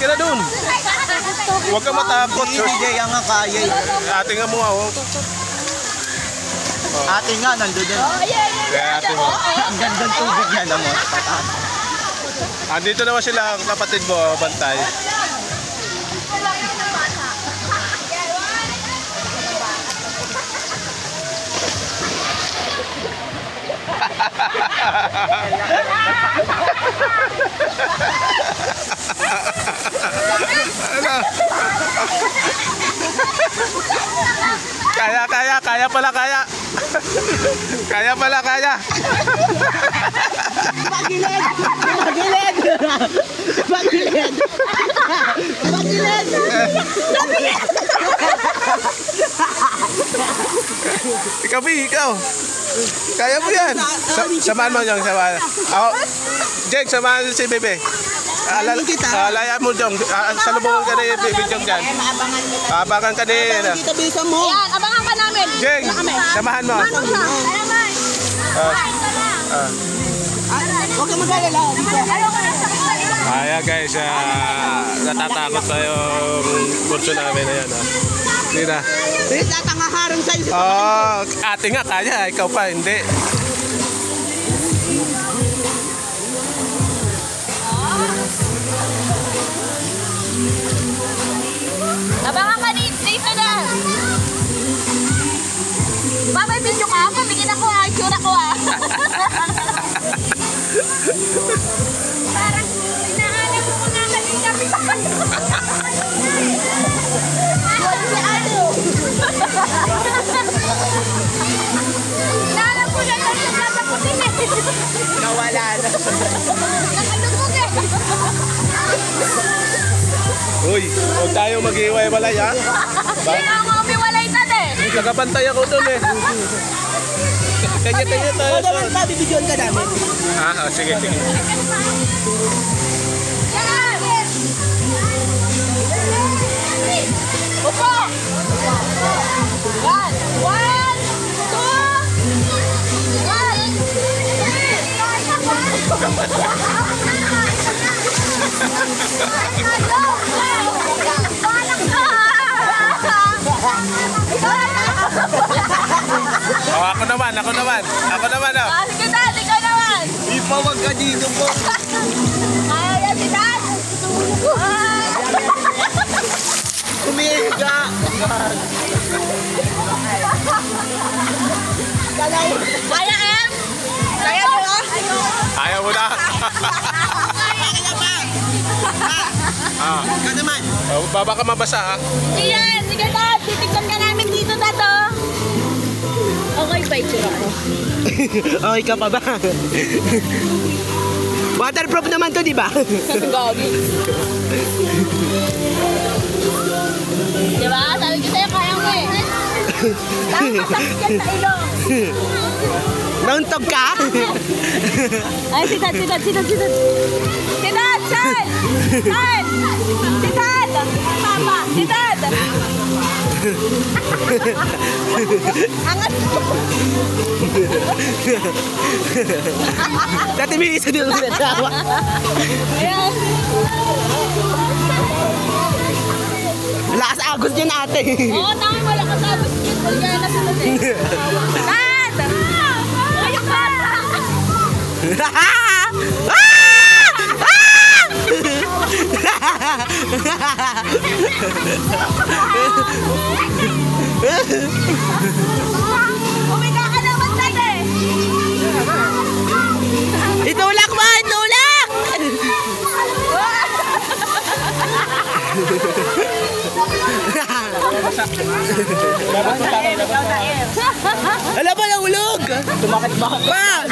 ka na dun. Huwag ka matakot. Hindi ang nga kaya. Ate nga mo nga. Ate nga, nandun din. Kaya ate mo. Ang gandang tubig niya naman. Andito naman sila ang kapatid mo, bantay. Kaya pala. Kaya pala. Magilid. Ikaw. Kaya mo yan. Samahan mo yung samahan. Ako, Jeng, samahan si Bebe. Alaya mo dong. Salubungan ka ni Bebe Jong dyan. Abangan ka din. Kita-bisa mo. Ayan, abangan ka namin. Jeng, samahan mo. Huwag ka mag-alala. Kaya guys, natatakot pa yung kurso namin. Ayan. Hindi na. Wait, tatangaharang sa'yo. Ate nga kaya, ikaw pa hindi. Abangan ka dito na. May video ka? Pabigyan ako itsura ko Parang hinahanap ko nga kanina. Hinahanap ko na lang yung tataputin Nawala na. Nakalugog Uy, huwag tayo mag-iwalay ha. Hindi ako umiwalay na Nagabantay ako doon Kanya-kanya tayo. O naman pa, bibidyoan ka namin. Sige. Upo! 1, 2, 3. Ako naman. Sige, Dad, ikaw naman. Ipawag ka dito po. Kaya yan si Dad. Umihiga. Kaya, Em? Kaya mo na? Ayaw mo na. Ka naman. Baba ka mabasa ha. Iyan, sige, Dad. Titignan ka namin dito, Dad, Okay ba itsura ko? Okay ka pa ba? Waterproof naman to, di ba? Gagi. Diba? Sabi ko sa'yo, kaya mo Tapos sakit yan sa ilong. Nauntog ka? Ay, si Dad. Si Dad, saan? Si Dad! Papa, si Dad! Angat mo! Dati may isa din ulit tawa. Ayan. Lakas agos niya na ate. Oo, tama mo lang kasabot yun. Kaya na sunod Dad! Ayun ba? Umiga ka naman, Dad Itulak mo! Itulak! Alam mo, nahulog! Tumakit-bakit pa!